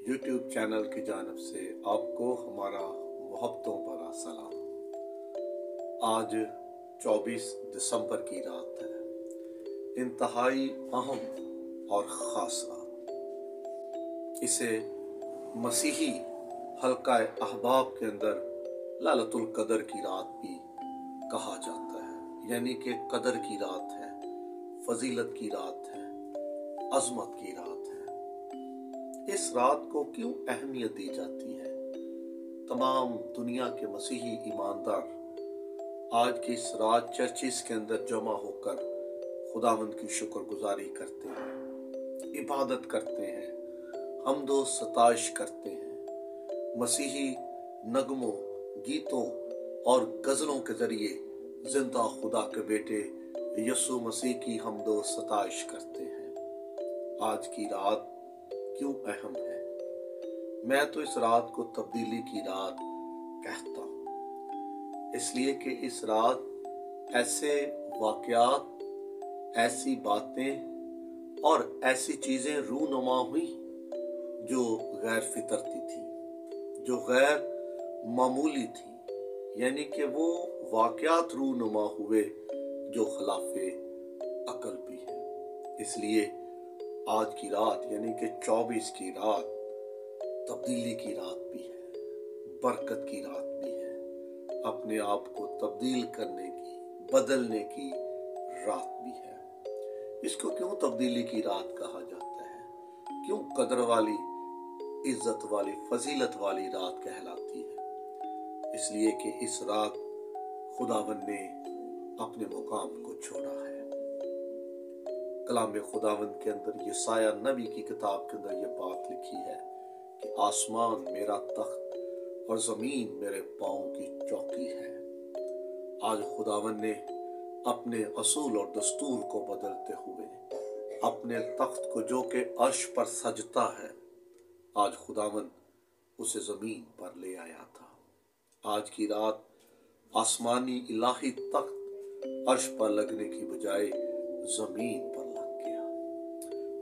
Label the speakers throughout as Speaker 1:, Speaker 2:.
Speaker 1: YouTube channel کی جانب سے آپ کو ہمارا محبتوں بھرا سلام۔ آج 24 دسمبر کی رات ہے، انتہائی اہم اور خاص رات۔ اسے مسیحی حلقہ احباب کے اندر لیلۃ القدر کی رات بھی کہا جاتا ہے، یعنی کہ قدر کی رات ہے، فضیلت کی رات ہے، عظمت کی رات ہے۔ اس رات کو کیوں اہمیت دی جاتی ہے؟ تمام دنیا کے مسیحی ایماندار آج کی اس رات چرچز کے اندر جمع ہو کر خداوند کی شکر گزاری کرتے ہیں، عبادت کرتے ہیں، حمد و ستائش کرتے ہیں، مسیحی نغموں، گیتوں اور غزلوں کے ذریعے زندہ خدا کے بیٹے یسوع مسیح کی حمد و ستائش کرتے ہیں۔ آج کی رات کیوں اہم ہے؟ میں تو اس رات کو تبدیلی کی رات کہتا ہوں، اس لیے کہ اس رات ایسے واقعات، ایسی باتیں اور ایسی چیزیں رونما ہوئی جو غیر فطرتی تھی، جو غیر معمولی تھی، یعنی کہ وہ واقعات رونما ہوئے جو خلاف عقل بھی ہیں۔ اس لیے آج کی رات یعنی کہ 24 کی رات تبدیلی کی رات بھی ہے، برکت کی رات بھی ہے، اپنے آپ کو تبدیل کرنے کی، بدلنے کی رات بھی ہے۔ اس کو کیوں تبدیلی کی رات کہا جاتا ہے؟ کیوں قدر والی، عزت والی، فضیلت والی رات کہلاتی ہے؟ اس لیے کہ اس رات خداوند نے اپنے مقام کو چھوڑا ہے۔ کلام خداوند کے اندر یسایہ نبی کی کتاب کے اندر یہ بات لکھی ہے کہ آسمان میرا تخت اور زمین میرے پاؤں کی چوکی ہے۔ آج خداوند نے اپنے اصول اور دستور کو بدلتے ہوئے اپنے تخت کو جو کہ عرش پر سجتا ہے، آج خداوند اسے زمین پر لے آیا تھا۔ آج کی رات آسمانی الہی تخت عرش پر لگنے کی بجائے زمین پر لگ گیا،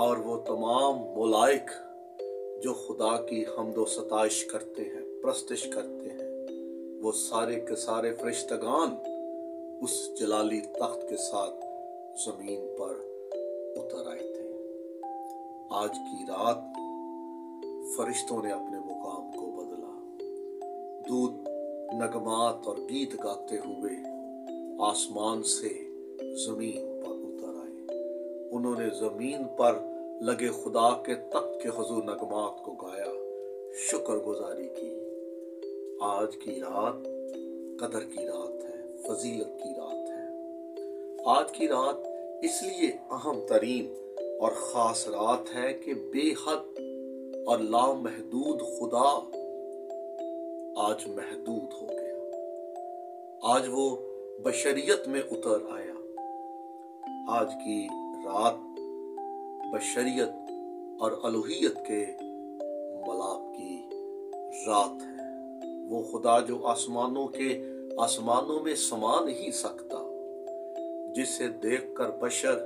Speaker 1: اور وہ تمام ملائک جو خدا کی حمد و ستائش کرتے ہیں، پرستش کرتے ہیں، وہ سارے کے سارے فرشتگان اس جلالی تخت کے ساتھ زمین پر اتر آئے تھے۔ آج کی رات فرشتوں نے اپنے مقام کو بدلا، دود، نغمات اور گیت گاتے ہوئے آسمان سے زمین پر اتر آئے۔ انہوں نے زمین پر لگے خدا کے تخت کے حضور نغمات کو گایا، شکر گزاری کی۔ آج کی رات قدر کی رات ہے، فضیلت کی رات ہے۔ آج کی رات اس لیے اہم ترین اور خاص رات ہے کہ بے حد اور لامحدود خدا آج محدود ہو گیا، آج وہ بشریت میں اتر آیا۔ آج کی رات بشریت اور الوہیت کے ملاپ کی رات ہے۔ وہ خدا جو آسمانوں میں سما نہیں سکتا، جسے دیکھ کر بشر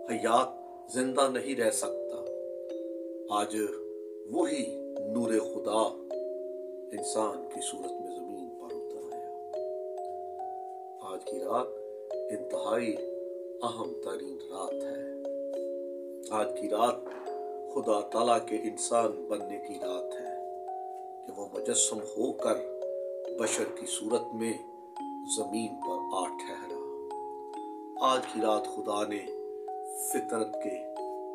Speaker 1: حیات زندہ نہیں رہ سکتا، آج وہی نور خدا انسان کی صورت میں زمین پر اتر آیا۔ آج کی رات انتہائی اہم ترین رات ہے۔ آج کی رات خدا تعالیٰ کے انسان بننے کی رات ہے کہ وہ مجسم ہو کر بشر کی صورت میں زمین پر آ ٹھہرا۔ آج کی رات خدا نے فطرت کے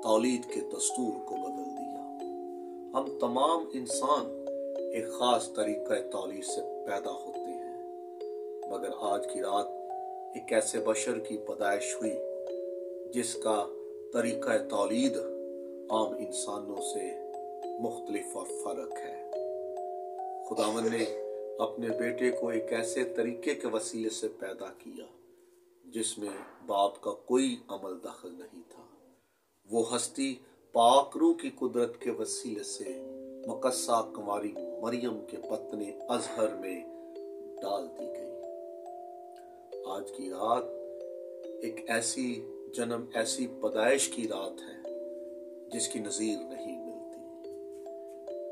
Speaker 1: تولید کے دستور کو بدل دیا۔ ہم تمام انسان ایک خاص طریقہ تولید سے پیدا ہوتے ہیں، مگر آج کی رات ایک ایسے بشر کی پیدائش ہوئی جس کا طریقہ تولید عام انسانوں سے مختلف اور فرق ہے۔ خداوند نے اپنے بیٹے کو ایک ایسے طریقے کے وسیلے سے پیدا کیا جس میں باپ کا کوئی عمل دخل نہیں تھا۔ وہ ہستی پاک روح کی قدرت کے وسیلے سے مقدسہ کنواری مریم کے بطن ازہر میں ڈال دی گئی۔ آج کی رات ایک ایسی جنم، ایسی پیدائش کی رات ہے جس کی نظیر نہیں ملتی۔